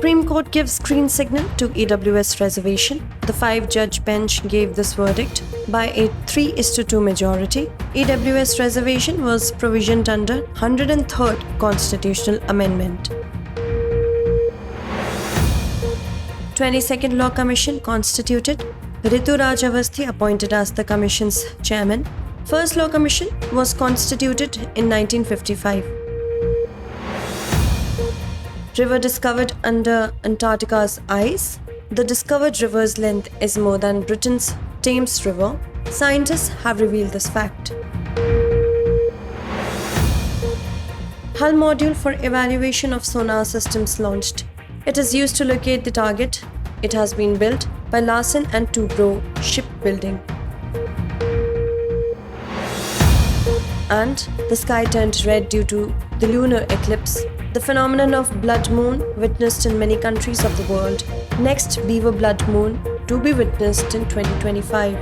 Supreme Court gives green signal to EWS reservation. The 5-judge bench gave this verdict by a 3:2 majority. EWS reservation was provisioned under 103rd Constitutional Amendment. 22nd Law Commission constituted. Ritu Raj Avasthi appointed as the Commission's chairman. First Law Commission was constituted in 1955. River discovered under Antarctica's ice. The discovered river's length is more than Britain's Thames River. Scientists have revealed this fact. Hull module for evaluation of sonar systems launched. It is used to locate the target. It has been built by Larsen and Toubro Shipbuilding. And the sky turned red due to the lunar eclipse. The phenomenon of blood moon witnessed in many countries of the world. Next beaver blood moon to be witnessed in 2025.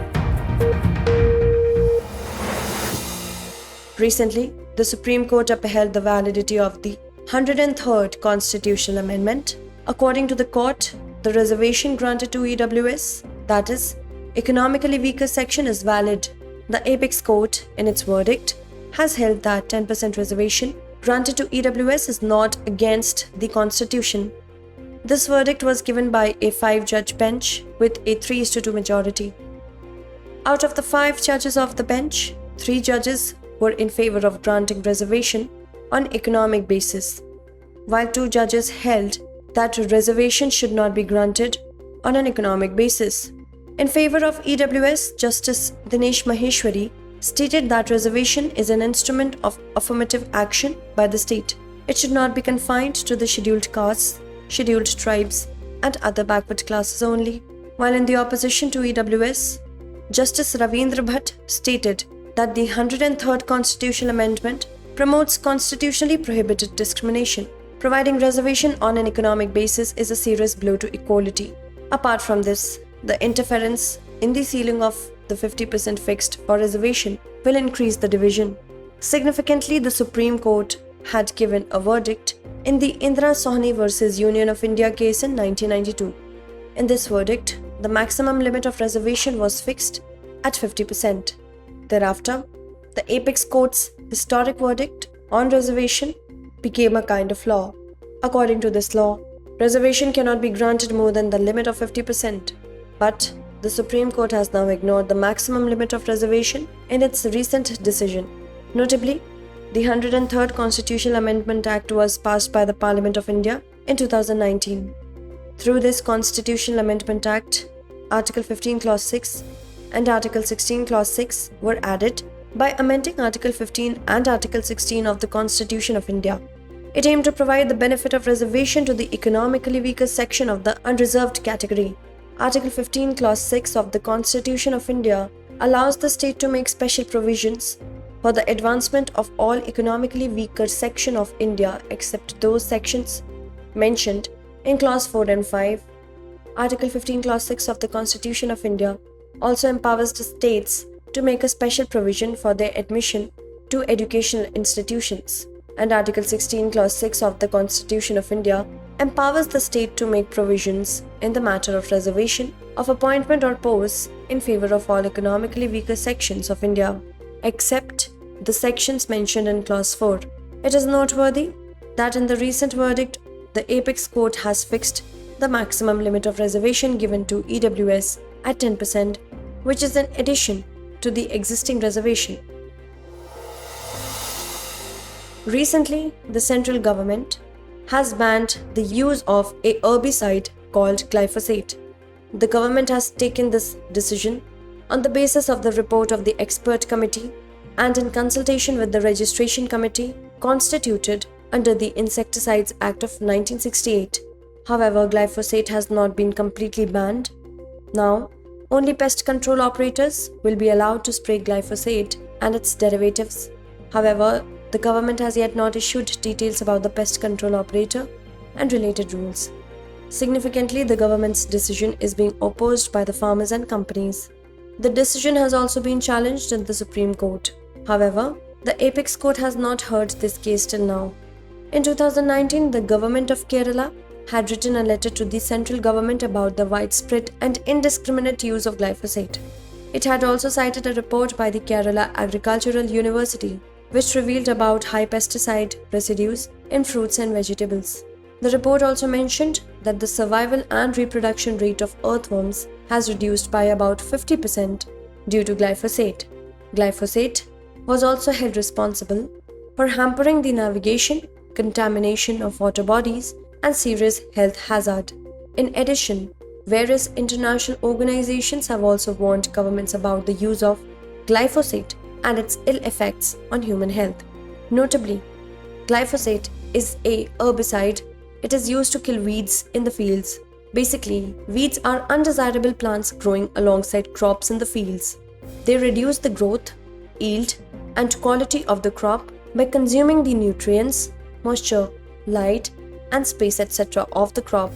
Recently, the Supreme Court upheld the validity of the 103rd Constitutional Amendment. According to the court, the reservation granted to EWS, that is, economically weaker section, is valid. The apex court, in its verdict, has held that 10% reservation granted to EWS is not against the Constitution. This verdict was given by a 5-judge bench with a 3:2 majority. Out of the 5 judges of the bench, 3 judges were in favor of granting reservation on economic basis, while 2 judges held that reservation should not be granted on an economic basis. In favor of EWS, Justice Dinesh Maheshwari stated that reservation is an instrument of affirmative action by the state. It should not be confined to the scheduled castes, scheduled tribes, and other backward classes only. While in the opposition to EWS, Justice Ravindra Bhatt stated that the 103rd Constitutional Amendment promotes constitutionally prohibited discrimination. Providing reservation on an economic basis is a serious blow to equality. Apart from this, the interference in the ceiling of the 50% fixed for reservation will increase the division. Significantly, the Supreme Court had given a verdict in the Indira Sohni vs. Union of India case in 1992. In this verdict, the maximum limit of reservation was fixed at 50%. Thereafter, the apex court's historic verdict on reservation became a kind of law. According to this law, reservation cannot be granted more than the limit of 50%. But the Supreme Court has now ignored the maximum limit of reservation in its recent decision. Notably, the 103rd Constitutional Amendment Act was passed by the Parliament of India in 2019. Through this Constitutional Amendment Act, Article 15 Clause 6 and Article 16 Clause 6 were added by amending Article 15 and Article 16 of the Constitution of India. It aimed to provide the benefit of reservation to the economically weaker section of the unreserved category. Article 15 Clause 6 of the Constitution of India allows the state to make special provisions for the advancement of all economically weaker section of India except those sections mentioned in Clause 4 and 5. Article 15 Clause 6 of the Constitution of India also empowers the states to make a special provision for their admission to educational institutions. And Article 16 Clause 6 of the Constitution of India empowers the state to make provisions in the matter of reservation of appointment or posts in favor of all economically weaker sections of India, except the sections mentioned in Clause 4. It is noteworthy that in the recent verdict, the apex court has fixed the maximum limit of reservation given to EWS at 10%, which is in addition to the existing reservation. Recently, the central government has banned the use of a herbicide called glyphosate. The government has taken this decision on the basis of the report of the expert committee and in consultation with the registration committee constituted under the Insecticides Act of 1968. However, glyphosate has not been completely banned. Now, only pest control operators will be allowed to spray glyphosate and its derivatives. However, the government has yet not issued details about the pest control operator and related rules. Significantly, the government's decision is being opposed by the farmers and companies. The decision has also been challenged in the Supreme Court. However, the apex court has not heard this case till now. In 2019, the government of Kerala had written a letter to the central government about the widespread and indiscriminate use of glyphosate. It had also cited a report by the Kerala Agricultural University, which revealed about high pesticide residues in fruits and vegetables. The report also mentioned that the survival and reproduction rate of earthworms has reduced by about 50% due to glyphosate. Glyphosate was also held responsible for hampering the navigation, contamination of water bodies, and serious health hazard. In addition, various international organizations have also warned governments about the use of glyphosate and its ill effects on human health. Notably, glyphosate is a herbicide. It is used to kill weeds in the fields. Basically, weeds are undesirable plants growing alongside crops in the fields. They reduce the growth, yield, and quality of the crop by consuming the nutrients, moisture, light, and space, etc. of the crop.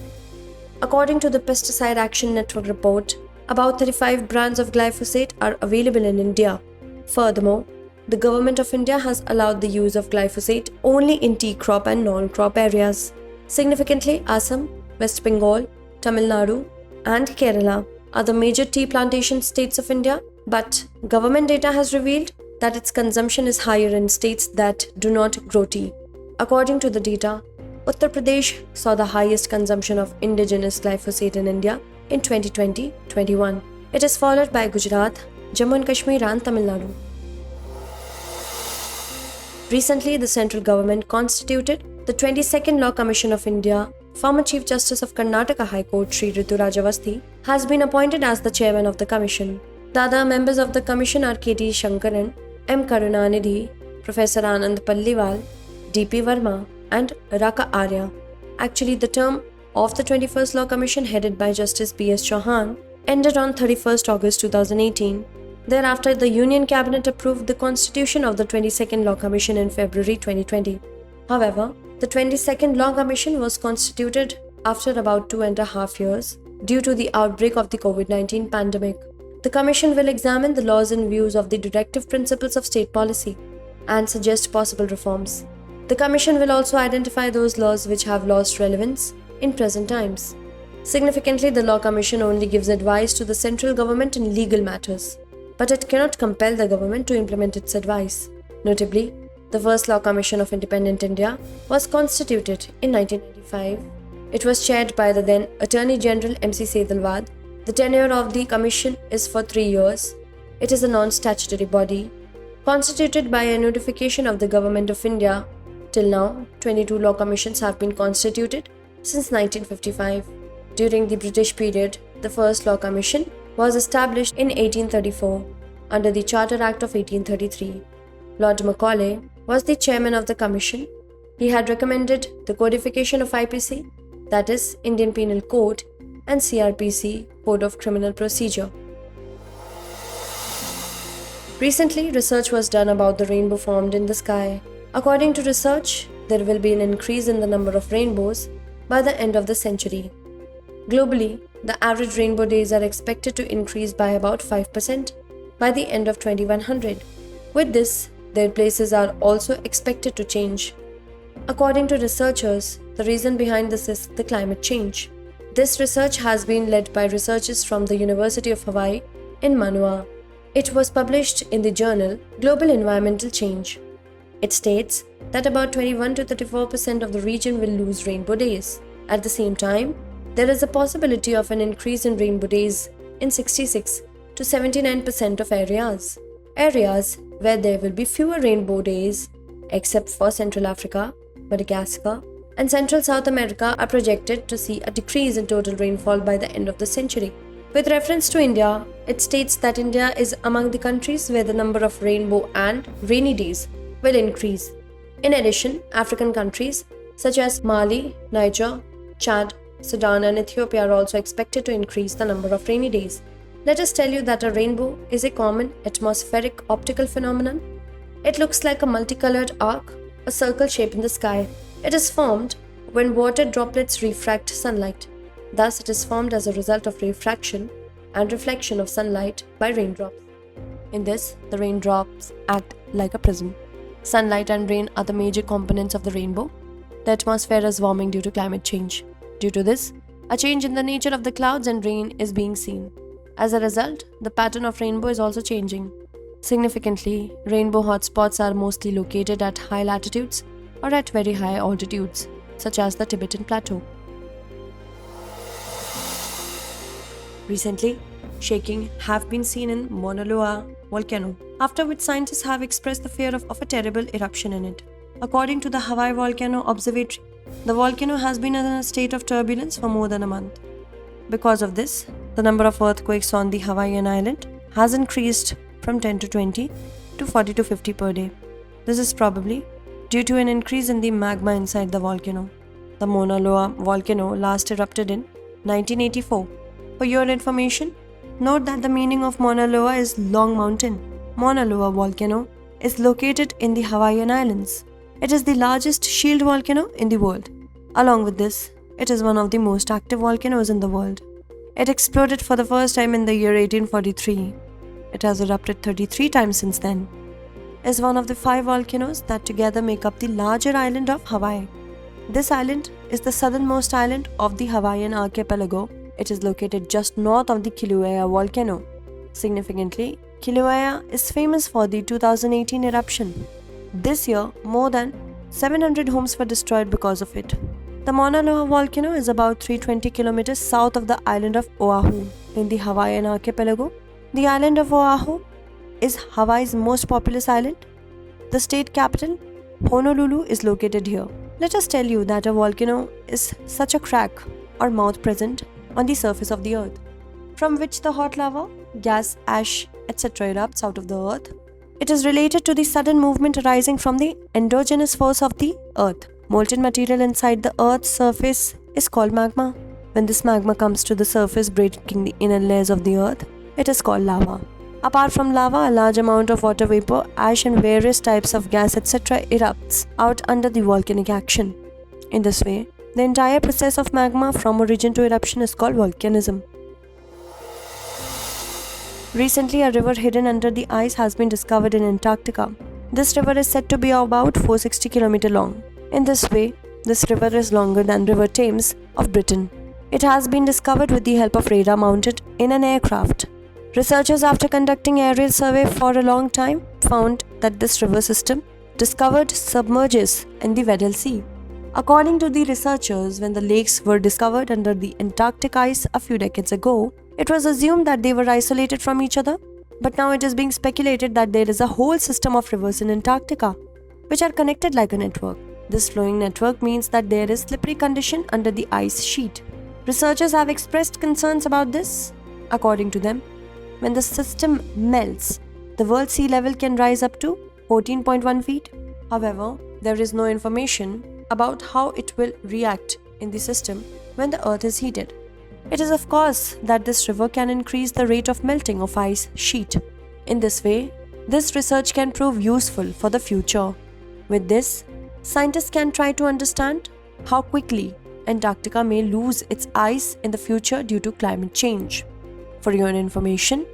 According to the Pesticide Action Network report, about 35 brands of glyphosate are available in India. Furthermore, the Government of India has allowed the use of glyphosate only in tea crop and non-crop areas. Significantly, Assam, West Bengal, Tamil Nadu, and Kerala are the major tea plantation states of India, but government data has revealed that its consumption is higher in states that do not grow tea. According to the data, Uttar Pradesh saw the highest consumption of indigenous glyphosate in India in 2020-21. It is followed by Gujarat, Jammu and Kashmir, and Tamil Nadu. Recently, the central government constituted the 22nd Law Commission of India. Former Chief Justice of Karnataka High Court Sri Rituraj Awasthi has been appointed as the chairman of the commission. The other members of the commission are K.T. Shankaran, M. Karunanidhi, Professor Anand Palliwal, D.P. Verma, and Raka Arya. Actually, the term of the 21st Law Commission headed by Justice B.S. Chauhan ended on 31st August 2018. Thereafter, the Union Cabinet approved the constitution of the 22nd Law Commission in February 2020. However, the 22nd Law Commission was constituted after about 2.5 years due to the outbreak of the COVID-19 pandemic. The Commission will examine the laws and views of the directive principles of state policy and suggest possible reforms. The Commission will also identify those laws which have lost relevance in present times. Significantly, the Law Commission only gives advice to the central government in legal matters, but it cannot compel the government to implement its advice. Notably, the first Law Commission of Independent India was constituted in 1995. It was chaired by the then Attorney General M.C. Sedalwad. The tenure of the commission is for 3 years. It is a non-statutory body, constituted by a notification of the Government of India. Till now, 22 law commissions have been constituted since 1955. During the British period, the first Law Commission was established in 1834 under the Charter Act of 1833. Lord Macaulay was the chairman of the commission. He had recommended the codification of IPC, that is, Indian Penal Code, and CRPC, Code of Criminal Procedure. Recently, research was done about the rainbow formed in the sky. According to research, there will be an increase in the number of rainbows by the end of the century. Globally, the average rainbow days are expected to increase by about 5% by the end of 2100. With this, their places are also expected to change. According to researchers, the reason behind this is the climate change. This research has been led by researchers from the University of Hawaii in Mauna Loa. It was published in the journal Global Environmental Change. It states that about 21 to 34% of the region will lose rainbow days. At the same time, there is a possibility of an increase in rainbow days in 66 to 79% of areas. Areas where there will be fewer rainbow days, except for Central Africa, Madagascar, and Central South America, are projected to see a decrease in total rainfall by the end of the century. With reference to India, it states that India is among the countries where the number of rainbow and rainy days will increase. In addition, African countries such as Mali, Niger, Chad, Sudan, and Ethiopia are also expected to increase the number of rainy days. Let us tell you that a rainbow is a common atmospheric optical phenomenon. It looks like a multicolored arc, a circle shape in the sky. It is formed when water droplets refract sunlight. Thus, it is formed as a result of refraction and reflection of sunlight by raindrops. In this, the raindrops act like a prism. Sunlight and rain are the major components of the rainbow. The atmosphere is warming due to climate change. Due to this, a change in the nature of the clouds and rain is being seen. As a result, the pattern of rainbow is also changing. Significantly, rainbow hotspots are mostly located at high latitudes or at very high altitudes, such as the Tibetan Plateau. Recently, shaking have been seen in Mauna Loa volcano, after which scientists have expressed the fear of a terrible eruption in it. According to the Hawaii Volcano Observatory, the volcano has been in a state of turbulence for more than a month. Because of this, the number of earthquakes on the Hawaiian island has increased from 10 to 20 to 40 to 50 per day. This is probably due to an increase in the magma inside the volcano. The Mauna Loa volcano last erupted in 1984. For your information, note that the meaning of Mauna Loa is Long Mountain. Mauna Loa volcano is located in the Hawaiian Islands. It is the largest shield volcano in the world. Along with this, it is one of the most active volcanoes in the world. It exploded for the first time in the year 1843. It has erupted 33 times since then. It is one of the 5 volcanoes that together make up the larger island of Hawaii. This island is the southernmost island of the Hawaiian archipelago. It is located just north of the Kilauea volcano. Significantly, Kilauea is famous for the 2018 eruption. This year, more than 700 homes were destroyed because of it. The Mauna Loa volcano is about 320 kilometers south of the island of Oahu in the Hawaiian archipelago. The island of Oahu is Hawaii's most populous island. The state capital, Honolulu, is located here. Let us tell you that a volcano is such a crack or mouth present on the surface of the earth, from which the hot lava, gas, ash, etc. erupts out of the earth. It is related to the sudden movement arising from the endogenous force of the earth. Molten material inside the earth's surface is called magma. When this magma comes to the surface, breaking the inner layers of the earth, it is called lava. Apart from lava, a large amount of water vapor, ash and various types of gas, etc. erupts out under the volcanic action. In this way, the entire process of magma from origin to eruption is called volcanism. Recently, a river hidden under the ice has been discovered in Antarctica. This river is said to be about 460 km long. In this way, this river is longer than River Thames of Britain. It has been discovered with the help of radar mounted in an aircraft. Researchers, after conducting aerial survey for a long time, found that this river system discovered submerges in the Weddell Sea. According to the researchers, when the lakes were discovered under the Antarctic ice a few decades ago, it was assumed that they were isolated from each other, but now it is being speculated that there is a whole system of rivers in Antarctica, which are connected like a network. This flowing network means that there is slippery condition under the ice sheet. Researchers have expressed concerns about this. According to them, when the system melts, the world sea level can rise up to 14.1 feet. However, there is no information about how it will react in the system when the earth is heated. It is of course that this river can increase the rate of melting of ice sheet. In this way, this research can prove useful for the future. With this, scientists can try to understand how quickly Antarctica may lose its ice in the future due to climate change. For your information,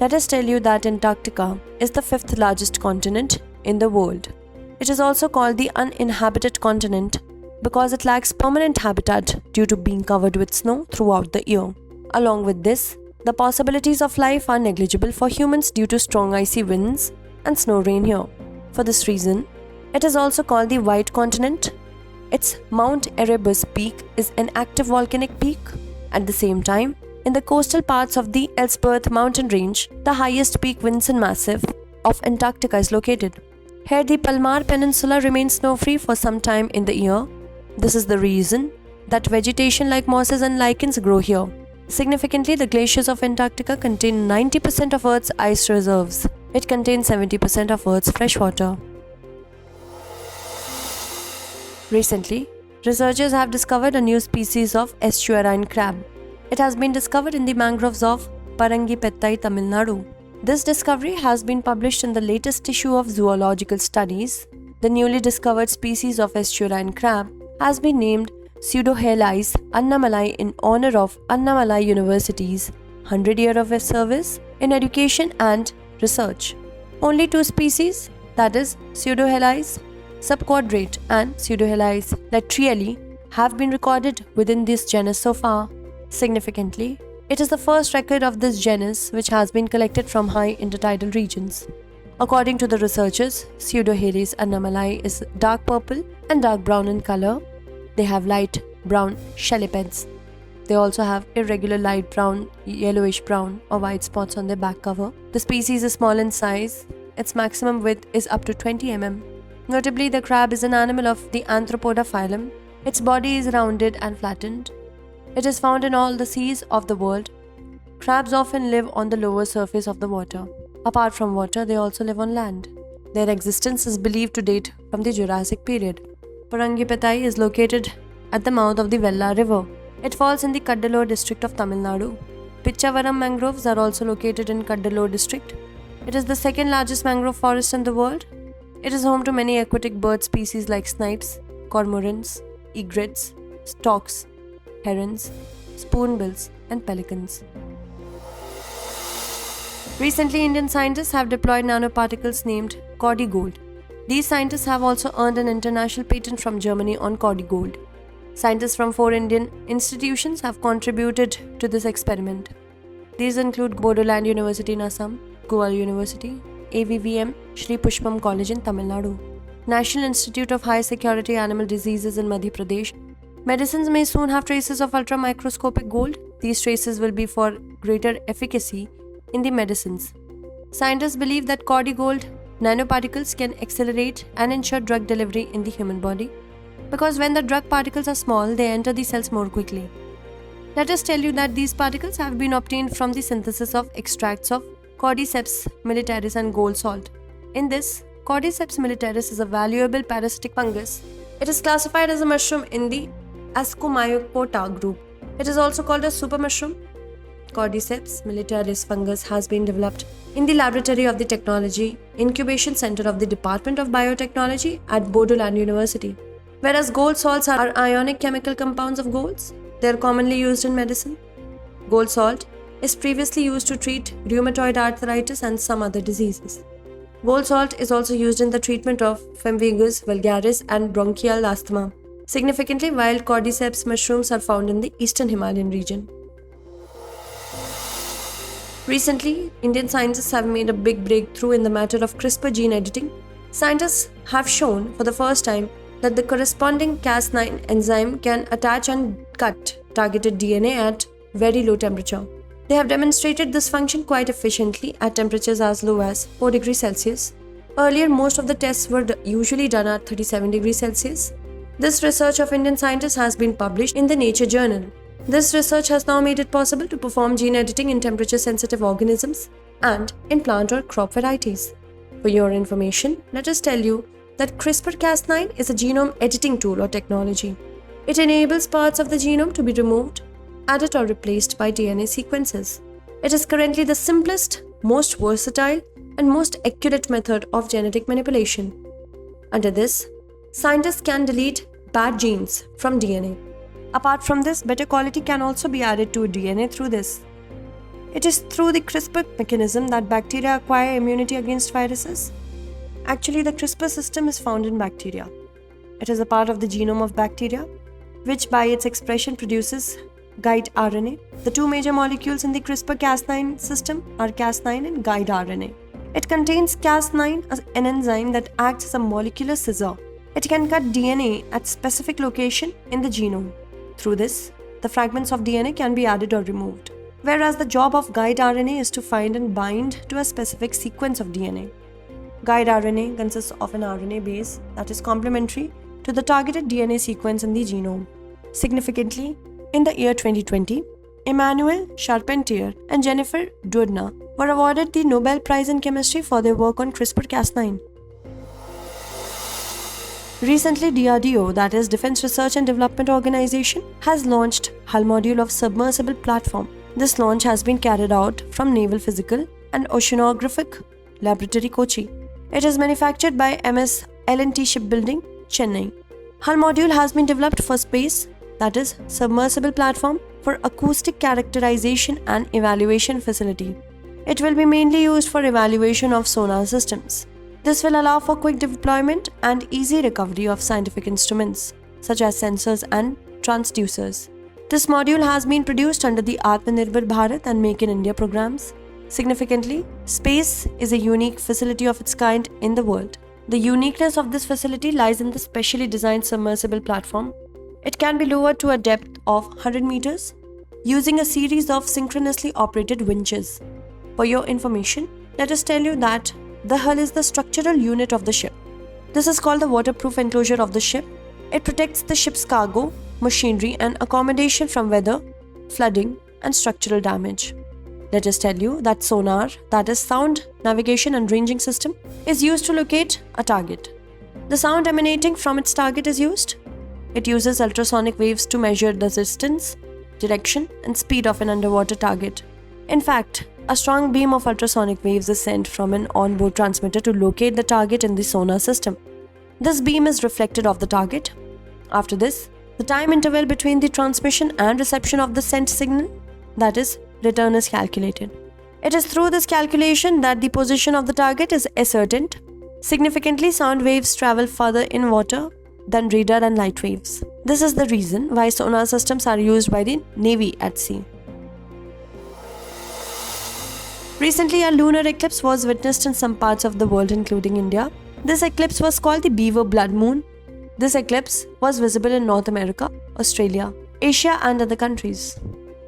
let us tell you that Antarctica is the 5th largest continent in the world. It is also called the uninhabited continent because it lacks permanent habitat due to being covered with snow throughout the year. Along with this, the possibilities of life are negligible for humans due to strong icy winds and snow rain here. For this reason, it is also called the White Continent. Its Mount Erebus peak is an active volcanic peak. At the same time, in the coastal parts of the Ellsworth mountain range, the highest peak Vinson Massif of Antarctica is located. Here, the Palmar Peninsula remains snow-free for some time in the year. This is the reason that vegetation like mosses and lichens grow here. Significantly, the glaciers of Antarctica contain 90% of Earth's ice reserves. It contains 70% of Earth's fresh water. Recently, researchers have discovered a new species of estuarine crab. It has been discovered in the mangroves of Parangipettai, Tamil Nadu. This discovery has been published in the latest issue of Zoological Studies. The newly discovered species of estuarine crab has been named Pseudohelis Annamalai in honor of Annamalai University's 100 years of service in education and research. Only 2 species, that is Pseudohelis subquadrate and Pseudohelis latrielli, have been recorded within this genus so far. Significantly, it is the first record of this genus which has been collected from high intertidal regions. According to the researchers, Pseudoheres anomali is dark purple and dark brown in color. They have light brown shelipeds. They also have irregular light brown, yellowish brown or white spots on their back cover. The species is small in size. Its maximum width is up to 20 mm. Notably, the crab is an animal of the Arthropoda phylum. Its body is rounded and flattened. It is found in all the seas of the world. Crabs often live on the lower surface of the water. Apart from water, they also live on land. Their existence is believed to date from the Jurassic period. Parangipatai is located at the mouth of the Vella River. It falls in the Cuddalore district of Tamil Nadu. Pichavaram mangroves are also located in Cuddalore district. It is the second largest mangrove forest in the world. It is home to many aquatic bird species like snipes, cormorants, egrets, storks, herons, spoonbills, and pelicans. Recently, Indian scientists have deployed nanoparticles named Cordy-Gold. These scientists have also earned an international patent from Germany on Cordy-Gold. Scientists from 4 Indian institutions have contributed to this experiment. These include Bodoland University in Assam, Goa University, AVVM, Shri Pushpam College in Tamil Nadu, National Institute of High Security Animal Diseases in Madhya Pradesh. Medicines may soon have traces of ultramicroscopic gold. These traces will be for greater efficacy in the medicines. Scientists believe that Cordy-Gold nanoparticles can accelerate and ensure drug delivery in the human body, because when the drug particles are small, they enter the cells more quickly. Let us tell you that these particles have been obtained from the synthesis of extracts of Cordyceps militaris and gold salt. In this, Cordyceps militaris is a valuable parasitic fungus. It is classified as a mushroom in the Ascomycota group. It is also called a super mushroom. Cordyceps militaris fungus has been developed in the laboratory of the Technology Incubation Center of the Department of Biotechnology at Bodoland University. Whereas gold salts are ionic chemical compounds of golds, they are commonly used in medicine. Gold salt is previously used to treat rheumatoid arthritis and some other diseases. Gold salt is also used in the treatment of pemphigus vulgaris and bronchial asthma. Significantly, wild Cordyceps mushrooms are found in the eastern Himalayan region. Recently, Indian scientists have made a big breakthrough in the matter of CRISPR gene editing. Scientists have shown for the first time that the corresponding Cas9 enzyme can attach and cut targeted DNA at very low temperature. They have demonstrated this function quite efficiently at temperatures as low as 4 degrees Celsius. Earlier, most of the tests were usually done at 37 degrees Celsius. This research of Indian scientists has been published in the Nature journal. This research has now made it possible to perform gene editing in temperature-sensitive organisms and in plant or crop varieties. For your information, let us tell you that CRISPR-Cas9 is a genome editing tool or technology. It enables parts of the genome to be removed, added or replaced by DNA sequences. It is currently the simplest, most versatile, and most accurate method of genetic manipulation. Under this, scientists can delete bad genes from DNA. Apart from this, better quality can also be added to DNA through this. It is through the CRISPR mechanism that bacteria acquire immunity against viruses. Actually, the CRISPR system is found in bacteria. It is a part of the genome of bacteria, which by its expression produces guide RNA. The two major molecules in the CRISPR-Cas9 system are Cas9 and guide RNA. It contains Cas9, an enzyme that acts as a molecular scissor. It can cut DNA at specific location in the genome. Through this, the fragments of DNA can be added or removed, whereas the job of guide RNA is to find and bind to a specific sequence of DNA. Guide RNA consists of an RNA base that is complementary to the targeted DNA sequence in the genome. Significantly, in the year 2020, Emmanuel Charpentier and Jennifer Doudna were awarded the Nobel Prize in Chemistry for their work on CRISPR-Cas9. Recently, DRDO, that is Defense Research and Development Organization, has launched hull module of Submersible Platform. This launch has been carried out from Naval Physical and Oceanographic Laboratory, Kochi. It is manufactured by MS L&T Shipbuilding, Chennai. Hull module has been developed for space, that is Submersible Platform for Acoustic Characterization and Evaluation facility. It will be mainly used for evaluation of sonar systems. This will allow for quick deployment and easy recovery of scientific instruments, such as sensors and transducers. This module has been produced under the Atmanirbhar Bharat and Make in India programs. Significantly, space is a unique facility of its kind in the world. The uniqueness of this facility lies in the specially designed submersible platform. It can be lowered to a depth of 100 meters using a series of synchronously operated winches. For your information, let us tell you that the hull is the structural unit of the ship. This is called the waterproof enclosure of the ship. It protects the ship's cargo, machinery and accommodation from weather, flooding and structural damage. Let us tell you that sonar, that is sound, navigation and ranging system, is used to locate a target. The sound emanating from its target is used. It uses ultrasonic waves to measure the distance, direction and speed of an underwater target. In fact, a strong beam of ultrasonic waves is sent from an onboard transmitter to locate the target in the sonar system. This beam is reflected off the target. After this, the time interval between the transmission and reception of the sent signal, that is, return, is calculated. It is through this calculation that the position of the target is ascertained. Significantly, sound waves travel further in water than radar and light waves. This is the reason why sonar systems are used by the Navy at sea. Recently, a lunar eclipse was witnessed in some parts of the world, including India. This eclipse was called the Beaver Blood Moon. This eclipse was visible in North America, Australia, Asia and other countries.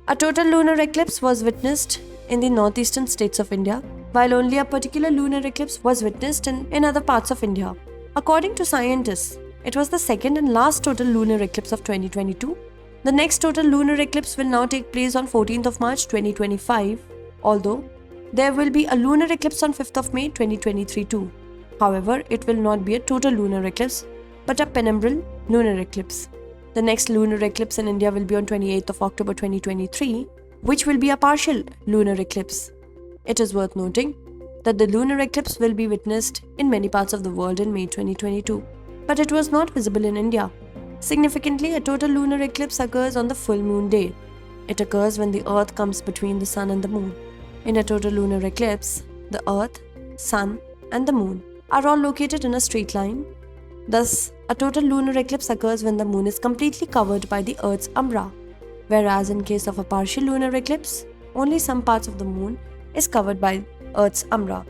A total lunar eclipse was witnessed in the northeastern states of India, while only a particular lunar eclipse was witnessed in other parts of India. According to scientists, it was the second and last total lunar eclipse of 2022. The next total lunar eclipse will now take place on 14th of March 2025, although there will be a lunar eclipse on 5th of May 2023 too. However, it will not be a total lunar eclipse, but a penumbral lunar eclipse. The next lunar eclipse in India will be on 28th of October 2023, which will be a partial lunar eclipse. It is worth noting that the lunar eclipse will be witnessed in many parts of the world in May 2022, but it was not visible in India. Significantly, a total lunar eclipse occurs on the full moon day. It occurs when the Earth comes between the Sun and the Moon. In a total lunar eclipse, the Earth, Sun and the Moon are all located in a straight line. Thus, a total lunar eclipse occurs when the Moon is completely covered by the Earth's umbra, whereas in case of a partial lunar eclipse, only some parts of the Moon is covered by Earth's umbra.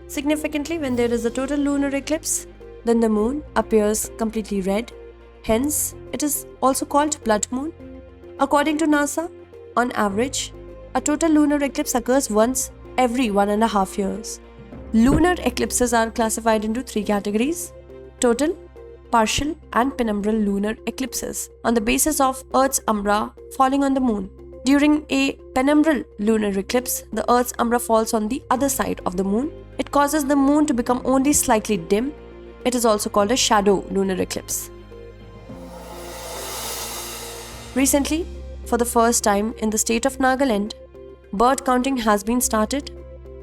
Significantly, when there is a total lunar eclipse, then the Moon appears completely red. Hence, it is also called blood moon. According to NASA, on average, a total lunar eclipse occurs once every 1.5 years. Lunar eclipses are classified into 3 categories: total, partial and penumbral lunar eclipses on the basis of Earth's umbra falling on the Moon. During a penumbral lunar eclipse, the Earth's umbra falls on the other side of the Moon. It causes the Moon to become only slightly dim. It is also called a shadow lunar eclipse. Recently, for the first time in the state of Nagaland, bird counting has been started.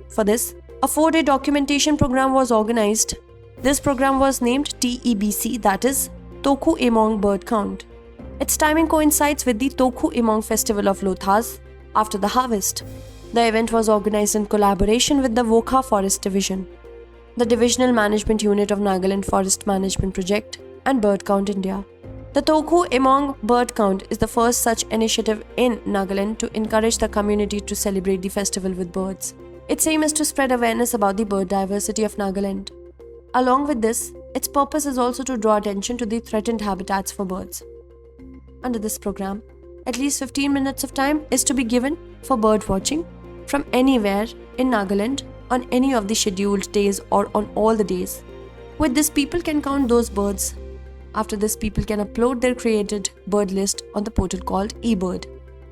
For this, a 4-day documentation program was organized. This program was named TEBC, that is Toku Emong Bird Count. Its timing coincides with the Toku Emong Festival of Lothas after the harvest. The event was organized in collaboration with the Wokha Forest Division, the Divisional Management Unit of Nagaland Forest Management Project, and Bird Count India. The Toku Emong Bird Count is the first such initiative in Nagaland to encourage the community to celebrate the festival with birds. Its aim is to spread awareness about the bird diversity of Nagaland. Along with this, its purpose is also to draw attention to the threatened habitats for birds. Under this program, at least 15 minutes of time is to be given for bird watching from anywhere in Nagaland on any of the scheduled days or on all the days. With this, people can count those birds. After this, people can upload their created bird list on the portal called eBird.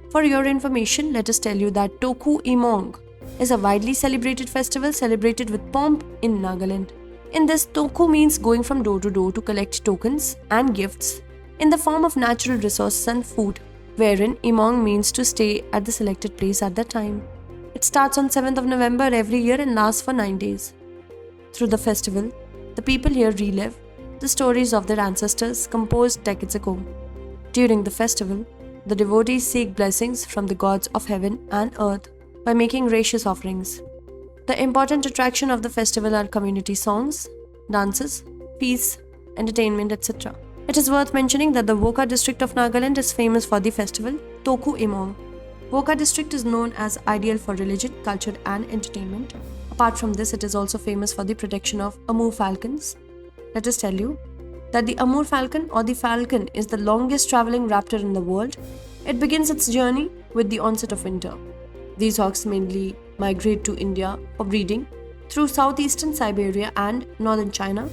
For your information, let us tell you that Toku Emong is a widely celebrated festival celebrated with pomp in Nagaland. In this, Toku means going from door to door to collect tokens and gifts in the form of natural resources and food, wherein Emong means to stay at the selected place at that time. It starts on 7th of November every year and lasts for 9 days. Through the festival, the people here relive the stories of their ancestors composed decades ago. During the festival, the devotees seek blessings from the gods of heaven and earth by making gracious offerings. The important attraction of the festival are community songs, dances, feasts, entertainment, etc. It is worth mentioning that the Woka district of Nagaland is famous for the festival Toku Imong. Woka district is known as ideal for religion, culture and entertainment. Apart from this, it is also famous for the protection of Amur falcons. Let us tell you that the Amur falcon or the falcon is the longest traveling raptor in the world. It begins its journey with the onset of winter. These hawks mainly migrate to India for breeding through southeastern Siberia and northern China.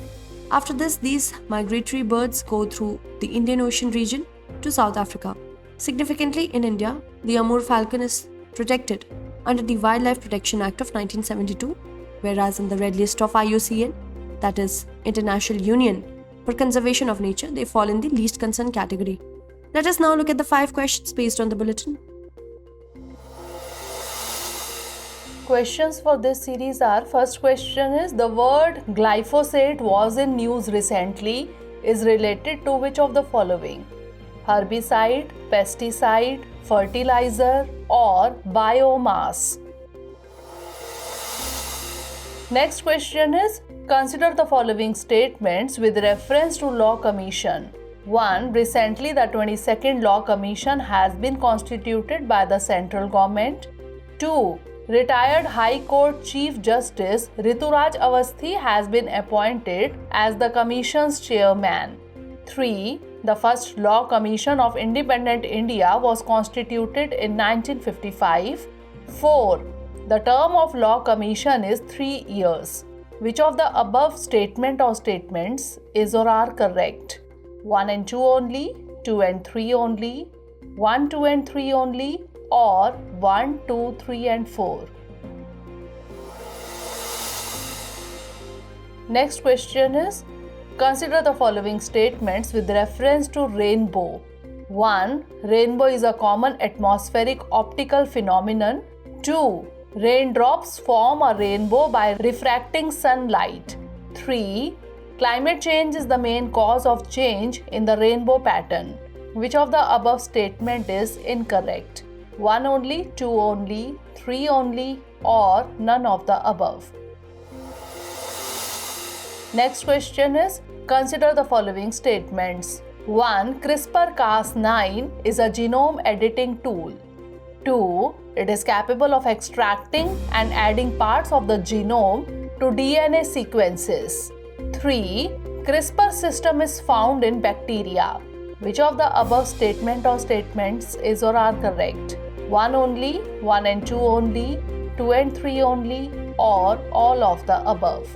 After this, these migratory birds go through the Indian Ocean region to South Africa. Significantly, in India, the Amur falcon is protected under the Wildlife Protection Act of 1972, whereas in the red list of IUCN, that is International Union for Conservation of Nature, they fall in the least concern category. Let us now look at the 5 questions based on the bulletin. Questions for this series are: first question is, the word glyphosate was in news recently is related to which of the following? Herbicide, pesticide, fertilizer or biomass? Next question is, consider the following statements with reference to Law Commission. 1. Recently the 22nd Law Commission has been constituted by the central government. 2. Retired High Court Chief Justice Rituraj Awasthi has been appointed as the Commission's chairman. 3. The first Law Commission of Independent India was constituted in 1955. 4. The term of Law Commission is 3 years. Which of the above statement or statements is or are correct? 1 and 2 only, 2 and 3 only, 1, 2 and 3 only, or 1, 2, 3 and 4. Next question is, consider the following statements with reference to rainbow. 1. Rainbow is a common atmospheric optical phenomenon. 2. Raindrops form a rainbow by refracting sunlight. 3. Climate change is the main cause of change in the rainbow pattern. Which of the above statement is incorrect? 1 only, 2 only, 3 only, or none of the above? Next question is, consider the following statements. 1. CRISPR-Cas9 is a genome editing tool. 2. It is capable of extracting and adding parts of the genome to DNA sequences. 3. CRISPR system is found in bacteria. Which of the above statement or statements is or are correct? 1 only, 1 and 2 only, 2 and 3 only, or all of the above?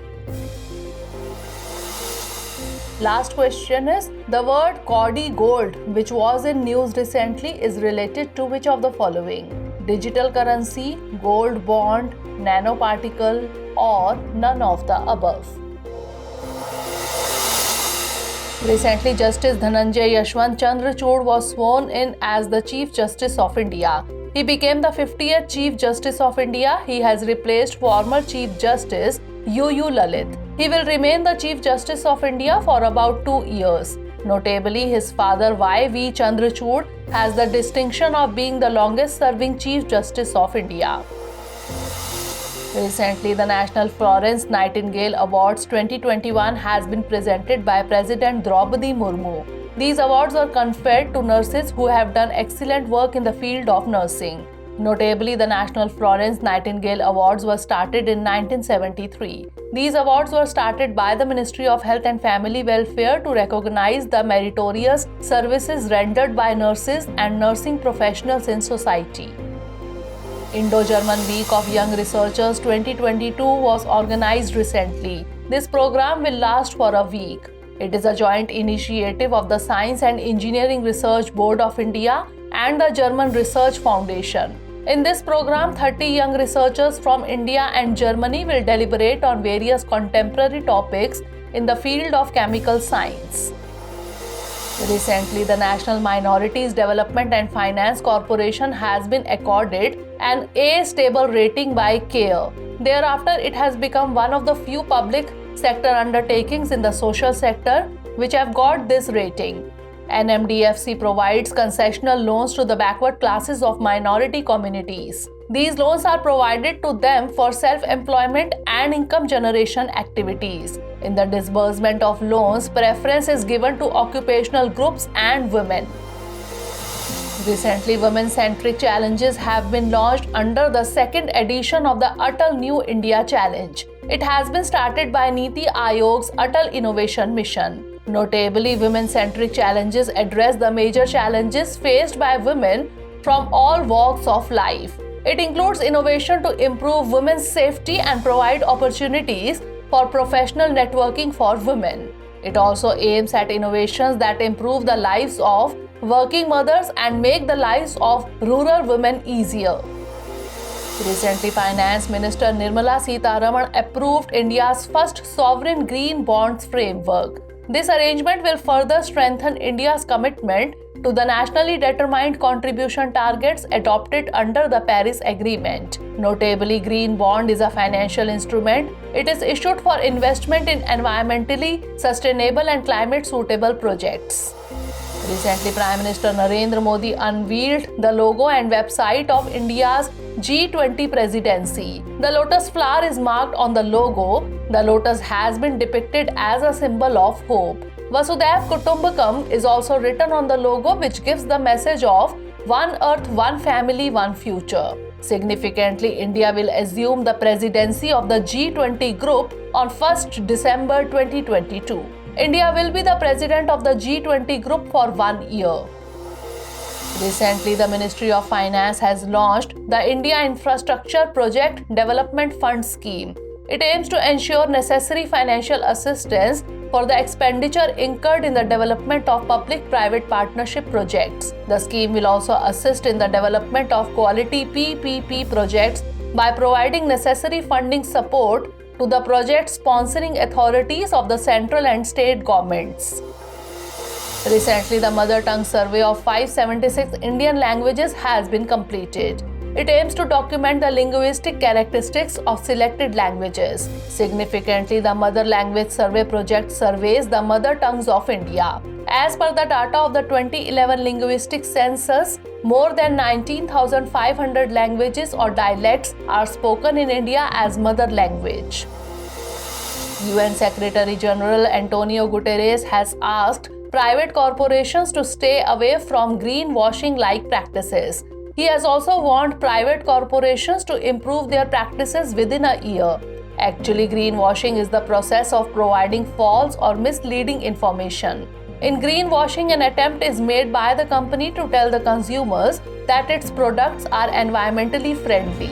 Last question is, the word Cody gold, which was in news recently, is related to which of the following? Digital currency, gold bond, nanoparticle, or none of the above? Recently, Justice Dhananjay Yashwant Chandrachud was sworn in as the Chief Justice of India. He became the 50th Chief Justice of India. He has replaced former Chief Justice UU Lalit. He will remain the Chief Justice of India for about 2 years. Notably, his father Y.V. Chandrachud has the distinction of being the longest-serving Chief Justice of India. Recently, the National Florence Nightingale Awards 2021 has been presented by President Draupadi Murmu. These awards are conferred to nurses who have done excellent work in the field of nursing. Notably, the National Florence Nightingale Awards were started in 1973. These awards were started by the Ministry of Health and Family Welfare to recognize the meritorious services rendered by nurses and nursing professionals in society. Indo-German Week of Young Researchers 2022 was organized recently. This program will last for a week. It is a joint initiative of the Science and Engineering Research Board of India and the German Research Foundation. In this program, 30 young researchers from India and Germany will deliberate on various contemporary topics in the field of chemical science. Recently, the National Minorities Development and Finance Corporation has been accorded an A stable rating by CARE. Thereafter, it has become one of the few public sector undertakings in the social sector which have got this rating. NMDFC provides concessional loans to the backward classes of minority communities. These loans are provided to them for self-employment and income generation activities. In the disbursement of loans, preference is given to occupational groups and women. Recently, women-centric challenges have been launched under the second edition of the Atal New India Challenge. It has been started by Niti Aayog's Atal Innovation Mission. Notably, women-centric challenges address the major challenges faced by women from all walks of life. It includes innovation to improve women's safety and provide opportunities for professional networking for women. It also aims at innovations that improve the lives of working mothers and make the lives of rural women easier. Recently, Finance Minister Nirmala Sitharaman approved India's first sovereign green bonds framework. This arrangement will further strengthen India's commitment to the nationally determined contribution targets adopted under the Paris Agreement. Notably, Green Bond is a financial instrument. It is issued for investment in environmentally sustainable and climate-suitable projects. Recently, Prime Minister Narendra Modi unveiled the logo and website of India's G20 presidency. The lotus flower is marked on the logo. The lotus has been depicted as a symbol of hope. Vasudhaiv Kutumbakam is also written on the logo, which gives the message of one earth, one family, one future. Significantly, India will assume the presidency of the G20 group on 1st December 2022. India will be the president of the G20 group for 1 year. Recently, the Ministry of Finance has launched the India Infrastructure Project Development Fund scheme. It aims to ensure necessary financial assistance for the expenditure incurred in the development of public-private partnership projects. The scheme will also assist in the development of quality PPP projects by providing necessary funding support to the project sponsoring authorities of the central and state governments. Recently, the Mother Tongue Survey of 576 Indian languages has been completed. It aims to document the linguistic characteristics of selected languages. Significantly, the Mother Language Survey project surveys the mother tongues of India. As per the data of the 2011 linguistic census, more than 19,500 languages or dialects are spoken in India as mother language. UN Secretary General Antonio Guterres has asked private corporations to stay away from greenwashing-like practices. He has also warned private corporations to improve their practices within a year. Actually, greenwashing is the process of providing false or misleading information. In greenwashing, an attempt is made by the company to tell the consumers that its products are environmentally friendly.